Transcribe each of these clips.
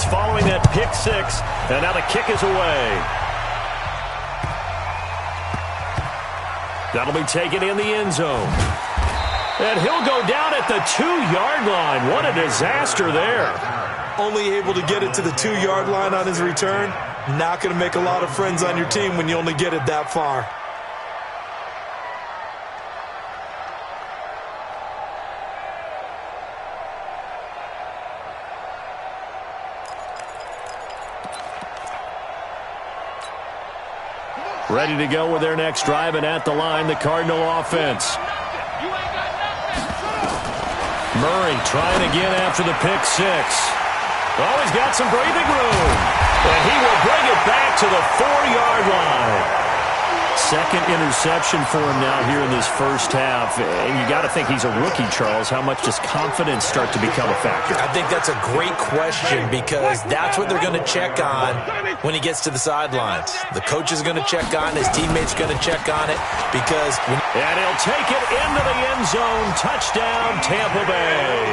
yards following that pick six. And now the kick is away. That'll be taken in the end zone. And he'll go down at the 2-yard line. What a disaster there. Only able to get it to the 2-yard line on his return. Not going to make a lot of friends on your team when you only get it that far. Ready to go with their next drive, and at the line, the Cardinal offense. Murray trying again after the pick six. Oh, he's got some breathing room. And he will bring it back to the 4-yard line. Second interception for him now here in this first half. And you got to think he's a rookie, Charles. How much does confidence start to become a factor? I think that's a great question because that's what they're going to check on when he gets to the sidelines. The coach is going to check on it. His teammates are going to check on it because... And he'll take it into the end zone. Touchdown, Tampa Bay.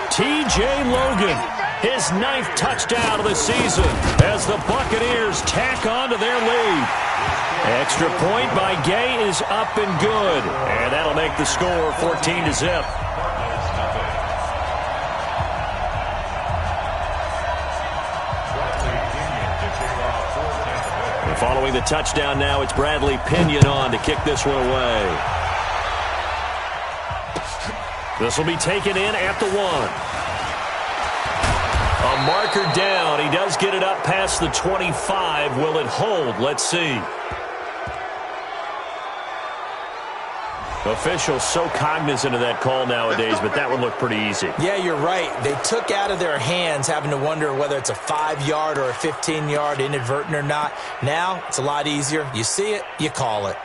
T.J. Logan, his 9th touchdown of the season as the Buccaneers tack on to their lead. Extra point by Gay is up and good. And that'll make the score 14-0. And following the touchdown now, it's Bradley Pinion on to kick this one away. This will be taken in at the 1. A marker down. He does get it up past the 25. Will it hold? Let's see. Officials so cognizant of that call nowadays, but that would look pretty easy. Yeah, you're right. They took out of their hands having to wonder whether it's a 5-yard or a 15-yard inadvertent or not. Now, it's a lot easier. You see it, you call it.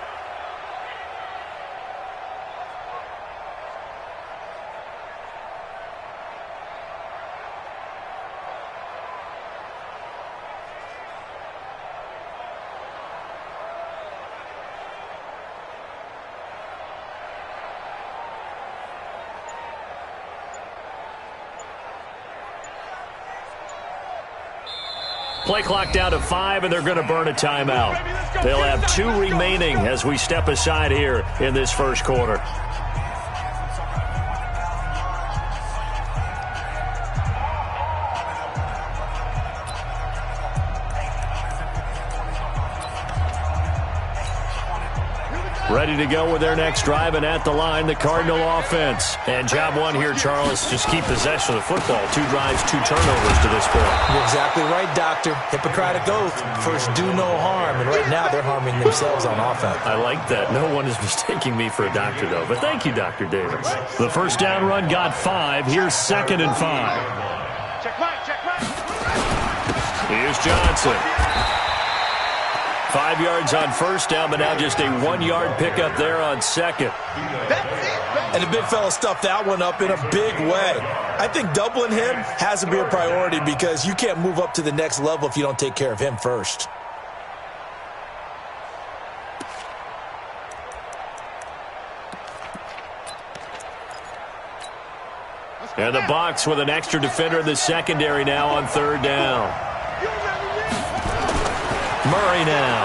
Play clock down to 5, and they're going to burn a timeout. They'll have 2 remaining as we step aside here in this first quarter. Ready to go with their next drive, and at the line, the Cardinal offense. And job one here, Charles, just keep possession of the football. 2 drives, 2 turnovers to this point. You're exactly right, Doctor. Hippocratic oath. First, do no harm. And right now, they're harming themselves on offense. I like that. No one is mistaking me for a doctor, though. But thank you, Dr. Davis. The first down run got 5. Here's 2nd and 5. Check right. Here's Johnson. 5 yards on first down, but now just a 1-yard pickup there on second. And the big fella stuffed that one up in a big way. I think doubling him has to be a priority because you can't move up to the next level if you don't take care of him first. And the Bucs with an extra defender in the secondary now on 3rd down. Murray now.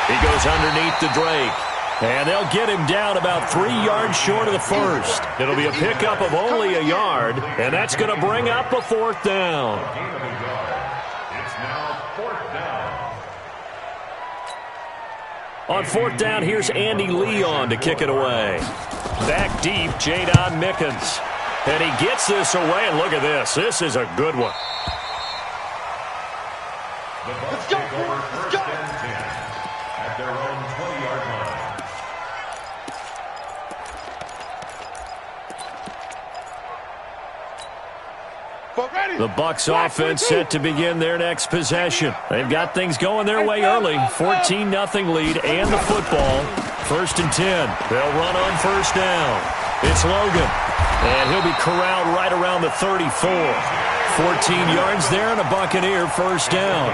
He goes underneath to Drake. And they'll get him down about 3 yards short of the first. It'll be a pickup of only a yard, and that's going to bring up a 4th down. It's now 4th down. On 4th down, here's Andy Leon to kick it away. Back deep, Jadon Mickens. And he gets this away, and look at this. This is a good one. Let's go, let's go. At their own 20-yard line. The Bucs offense set to begin their next possession. They've got things going their way early. 14-0 lead and the football. 1st and 10. They'll run on 1st down. It's Logan. And he'll be corralled right around the 34. 14 yards there and a Buccaneer 1st down.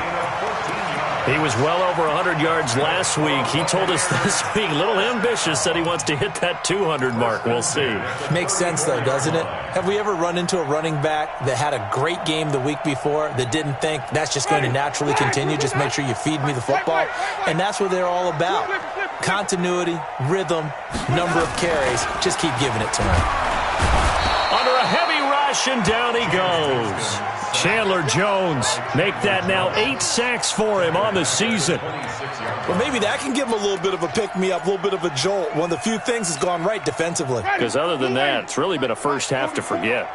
He was well over 100 yards last week. He told us this week, a little ambitious, said he wants to hit that 200 mark. We'll see. Makes sense, though, doesn't it? Have we ever run into a running back that had a great game the week before that didn't think that's just going to naturally continue? Just make sure you feed me the football. And that's what they're all about. Continuity, rhythm, number of carries. Just keep giving it to him. Under a heavy rush, and down he goes. Chandler Jones make that now 8 sacks for him on the season. Well, maybe that can give him a little bit of a pick-me-up, a little bit of a jolt. One of the few things has gone right defensively. Because other than that, it's really been a first half to forget.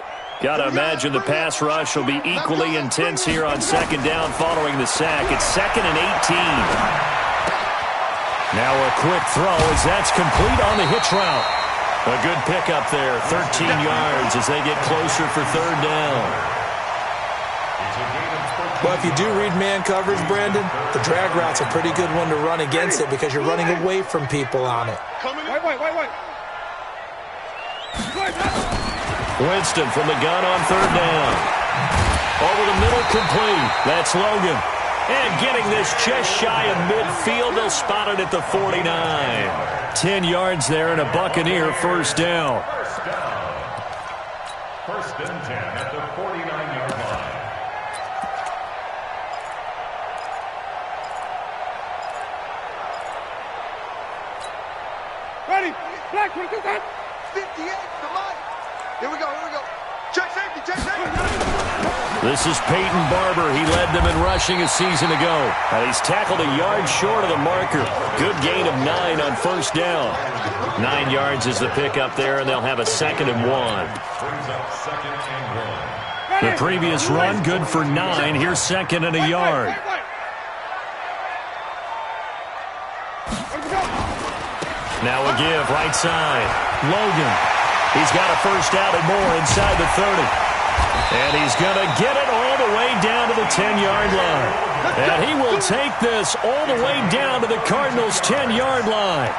Got to imagine the pass rush will be equally intense here on second down following the sack. It's 2nd and 18. Now a quick throw as that's complete on the hitch route. A good pickup there, 13 yards as they get closer for third down. Well, if you do read man coverage, Brandon, the drag route's a pretty good one to run against it because you're running away from people on it. Wait. Winston from the gun on third down. Over the middle, complete. That's Logan. And getting this just shy of midfield, they'll spot it at the 49. 10 yards there and a Buccaneer first down. First and 10 at the 49-yard line. Ready? Black, what is that? 58, come on. Here we go. Check safety. This is Peyton Barber. He led them in rushing a season ago. And he's tackled a yard short of the marker. Good gain of 9 on first down. 9 yards is the pickup there, and they'll have a 2nd and 1. Brings up 2nd and 1. The previous run, good for 9. Here's 2nd and a yard. Now a give, right side. Logan. He's got a first down and more inside the 30. And he's going to get it all the way down to the 10-yard line. And he will take this all the way down to the Cardinals' 10-yard line.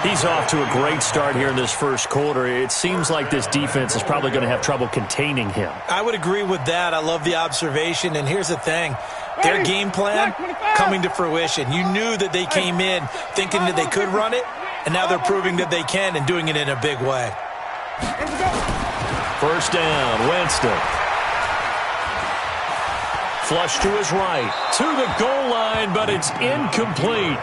He's off to a great start here in this first quarter. It seems like this defense is probably going to have trouble containing him. I would agree with that. I love the observation. And here's the thing. Their game plan coming to fruition. You knew that they came in thinking that they could run it, and now they're proving that they can and doing it in a big way. First down, Winston. Flush to his right, to the goal line, but it's incomplete.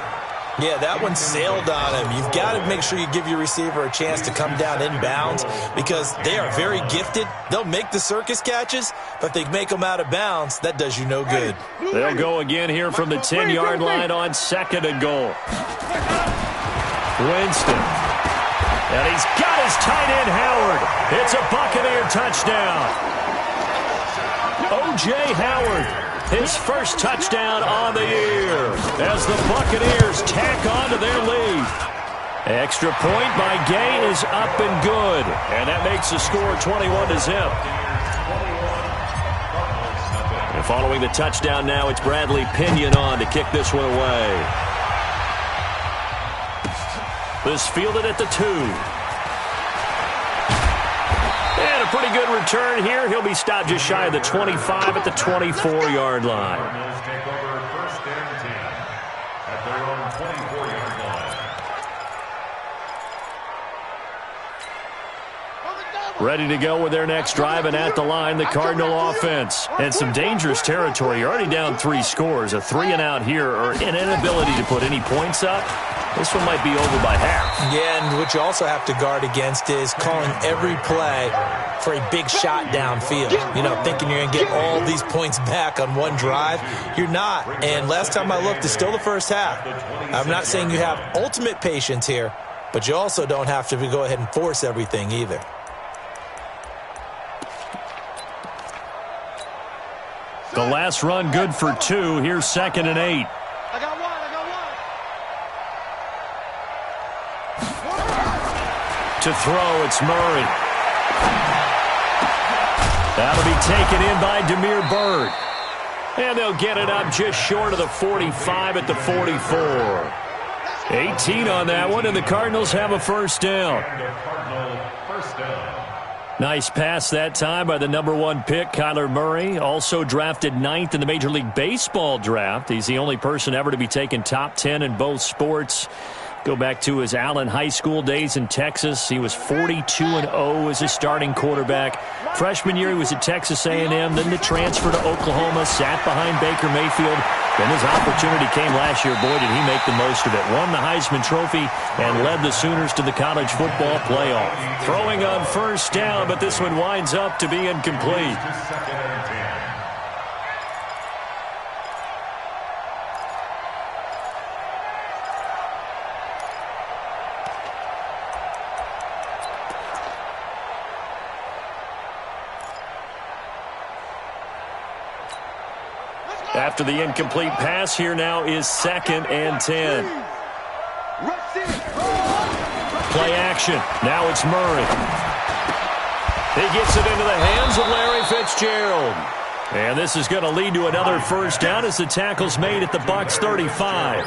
Yeah, that one sailed on him. You've got to make sure you give your receiver a chance to come down inbounds because they are very gifted. They'll make the circus catches, but if they make them out of bounds, that does you no good. They'll go again here from the 10-yard line on 2nd and goal. Winston. And he's got his tight end, Howard. It's a Buccaneer touchdown. O.J. Howard, his first touchdown on the year as the Buccaneers tack on to their lead. Extra point by Gay is up and good. And that makes the score 21-0. And following the touchdown now, it's Bradley Pinion on to kick this one away. This fielded at the 2. And a pretty good return here. He'll be stopped just shy of the 25 at the 24-yard line. Cardinals take over first and 10 at their own 24-yard line. Ready to go with their next drive, and at the line, the Cardinal offense. And some dangerous territory. You're already down 3 scores. A 3-and-out here, or an inability to put any points up. This one might be over by half. Yeah, and what you also have to guard against is calling every play for a big shot downfield. You know, thinking you're going to get all these points back on one drive. You're not. And last time I looked, it's still the first half. I'm not saying you have ultimate patience here, but you also don't have to go ahead and force everything either. The last run good for 2. Here's 2nd and 8. I got one. To throw, it's Murray. That'll be taken in by Damiere Byrd. And they'll get it up just short of the 45 at the 44. 18 on that one, and the Cardinals have a first down. Cardinal first down. Nice pass that time by the #1 pick, Kyler Murray. Also drafted 9th in the Major League Baseball draft. He's the only person ever to be taken top 10 in both sports. Go back to his Allen High School days in Texas. He was 42-0 as a starting quarterback. Freshman year, he was at Texas A&M. Then the transfer to Oklahoma, sat behind Baker Mayfield. Then his opportunity came last year. Boy, did he make the most of it. Won the Heisman Trophy and led the Sooners to the college football playoff. Throwing on first down, but this one winds up to be incomplete. After the incomplete pass, here now is 2nd and 10. Play action. Now it's Murray. He gets it into the hands of Larry Fitzgerald. And this is going to lead to another first down as the tackle's made at the Bucs 35.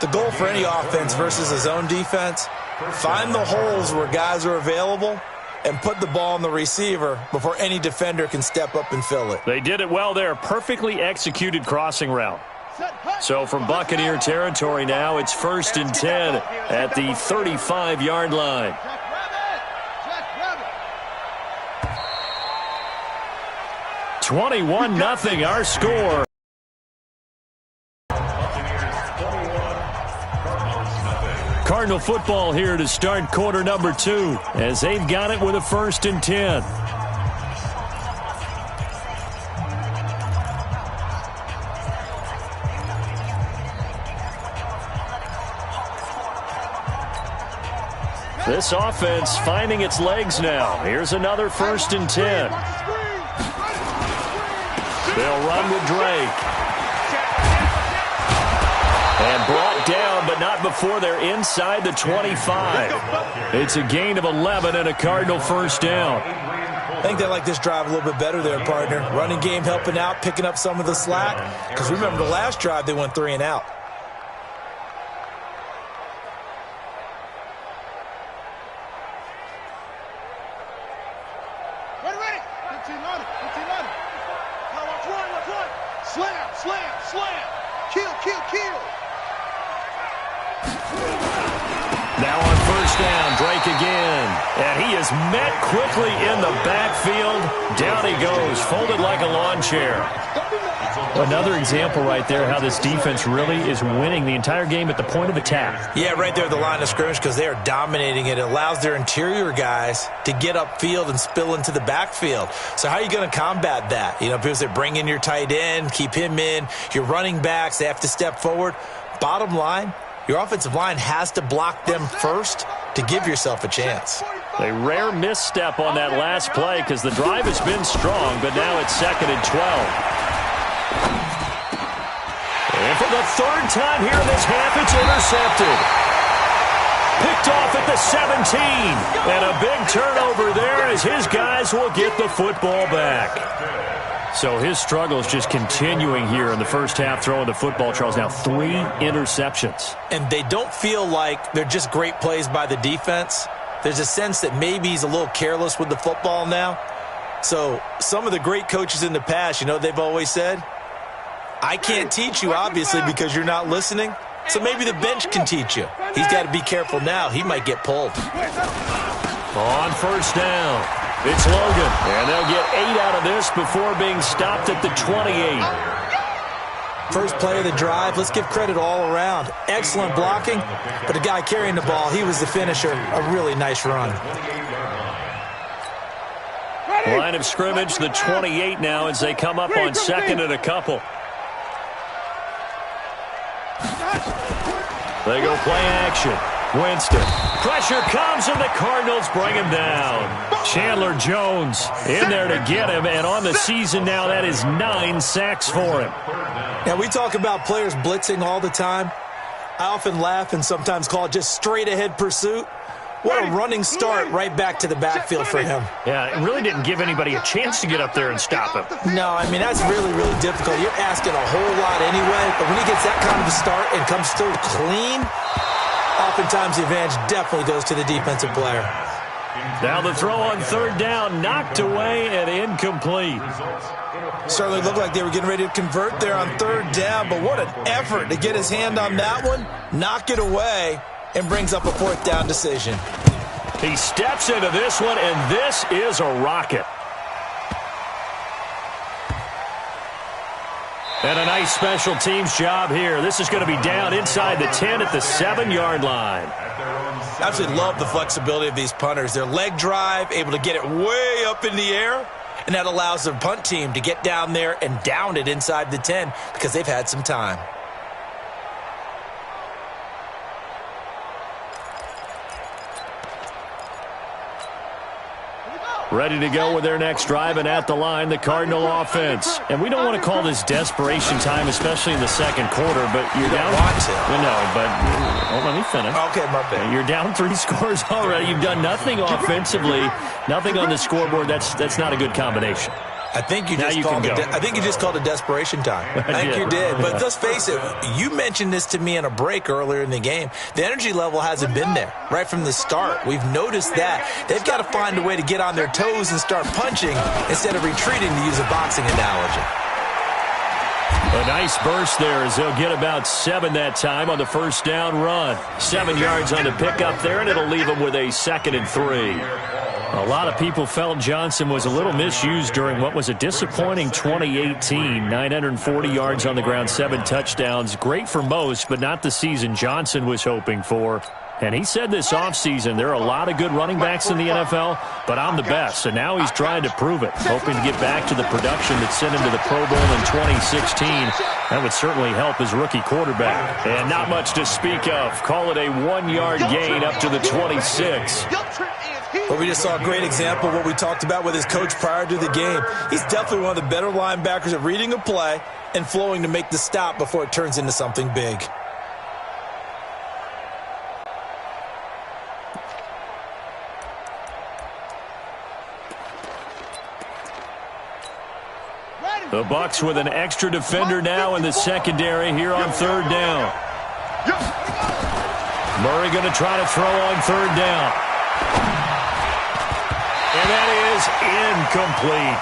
The goal for any offense versus a zone defense, find the holes where guys are available and put the ball on the receiver before any defender can step up and fill it. They did it well there. Perfectly executed crossing route. So from Buccaneer territory now, it's 1st and 10 at the 35-yard line. $21-0 our score. Cardinal football here to start quarter number 2 as they've got it with a 1st and 10. This offense finding its legs now. Here's another 1st and 10. They'll run with Drake. And brought down, but not before they're inside the 25. It's a gain of 11 and a Cardinal first down. I think they like this drive a little bit better there, partner. Running game helping out, picking up some of the slack. Because remember, the last drive, they went 3 and out. Ready. 15 on it. Now let's run. Slam. Kill. Now on first down, Drake again. And he is met quickly in the backfield. Down he goes, folded like a lawn chair. Another example right there how this defense really is winning the entire game at the point of attack. Yeah, right there at the line of scrimmage because they are dominating it. It allows their interior guys to get upfield and spill into the backfield. So how are you going to combat that? You know, because they bring in your tight end, keep him in. Your running backs, they have to step forward. Bottom line, your offensive line has to block them first to give yourself a chance. A rare misstep on that last play because the drive has been strong, but now it's 2nd and 12. And for the 3rd time here in this half, it's intercepted. Picked off at the 17. And a big turnover there as his guys will get the football back. So his struggles just continuing here in the first half, throwing the football, Charles. Now 3 interceptions. And they don't feel like they're just great plays by the defense. There's a sense that maybe he's a little careless with the football now. So some of the great coaches in the past, you know, they've always said, I can't teach you, obviously, because you're not listening. So maybe the bench can teach you. He's got to be careful now. He might get pulled. On first down, it's Logan. And they'll get 8 out of this before being stopped at the 28. First play of the drive, let's give credit all around. Excellent blocking, but the guy carrying the ball, he was the finisher. A really nice run. Line of scrimmage, the 28 now as they come up on 2nd and a couple. They go play action. Winston. Pressure comes, and the Cardinals bring him down. Chandler Jones in there to get him, and on the season now, that is 9 sacks for him. Now, we talk about players blitzing all the time. I often laugh and sometimes call it just straight-ahead pursuit. What a running start right back to the backfield for him. Yeah, it really didn't give anybody a chance to get up there and stop him. No, I mean, that's really, really difficult. You're asking a whole lot anyway, but when he gets that kind of a start and comes through clean, oftentimes the advantage definitely goes to the defensive player. Now the throw on third down, knocked away and incomplete. Certainly looked like they were getting ready to convert there on third down, but what an effort to get his hand on that one, knock it away, and brings up a fourth down decision. He steps into this one, and this is a rocket. And a nice special teams job here. This is going to be down inside the 10 at the 7-yard line. I absolutely love the flexibility of these punters. Their leg drive, able to get it way up in the air, and that allows the punt team to get down there and down it inside the 10 because they've had some time. Ready to go with their next drive, and at the line, the Cardinal offense. And we don't want to call this desperation time, especially in the second quarter, but you're down. No, but let me finish. Okay, my bad. You're down 3 scores already. You've done nothing offensively, nothing on the scoreboard. That's not a good combination. I think you just called it desperation time. I think you did. But let's face it, you mentioned this to me in a break earlier in the game. The energy level hasn't been there right from the start. We've noticed that. They've got to find a way to get on their toes and start punching instead of retreating, to use a boxing analogy. A nice burst there as they'll get about 7 that time on the first down run. 7 yards on the pickup there, and it'll leave them with a 2nd and 3. A lot of people felt Johnson was a little misused during what was a disappointing 2018. 940 yards on the ground, 7 touchdowns. Great for most, but not the season Johnson was hoping for. And he said this offseason, there are a lot of good running backs in the NFL, but I'm the best. And now he's trying to prove it, hoping to get back to the production that sent him to the Pro Bowl in 2016. That would certainly help his rookie quarterback. And not much to speak of. Call it a 1-yard gain up to the 26. But we just saw a great example of what we talked about with his coach prior to the game. He's definitely one of the better linebackers at reading a play and flowing to make the stop before it turns into something big. The Bucs with an extra defender now in the secondary here on third down. Murray going to try to throw on third down. And that is incomplete.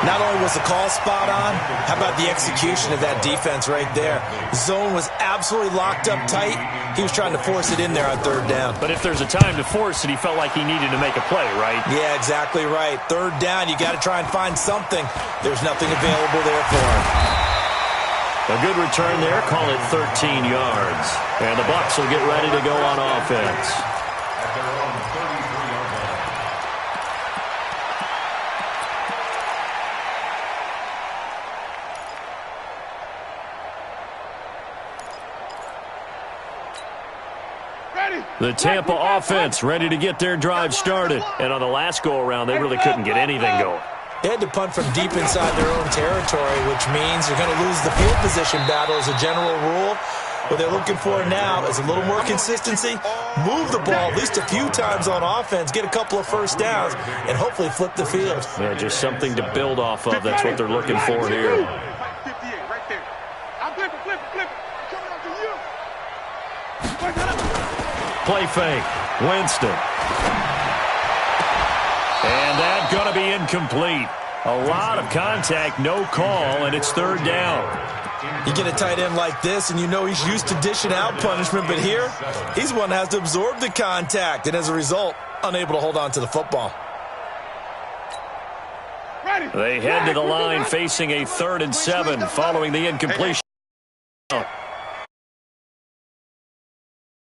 Not only was the call spot on, how about the execution of that defense right there? Zone was absolutely locked up tight. He was trying to force it in there on third down. But if there's a time to force it, he felt like he needed to make a play, right? Yeah, exactly right. Third down, you got to try and find something. There's nothing available there for him. A good return there, call it 13 yards. And the Bucs will get ready to go on offense. The Tampa offense ready to get their drive started. And on the last go-around, they really couldn't get anything going. They had to punt from deep inside their own territory, which means you're going to lose the field position battle as a general rule. What they're looking for now is a little more consistency, move the ball at least a few times on offense, get a couple of first downs, and hopefully flip the field. Yeah, just something to build off of. That's what they're looking for here. Play fake. Winston. And that's going to be incomplete. A lot of contact, no call, and it's third down. You get a tight end like this, and you know he's used to dishing out punishment, but here, he's the one that has to absorb the contact, and as a result, unable to hold on to the football. They head to the line facing a 3rd and 7 following the incompletion.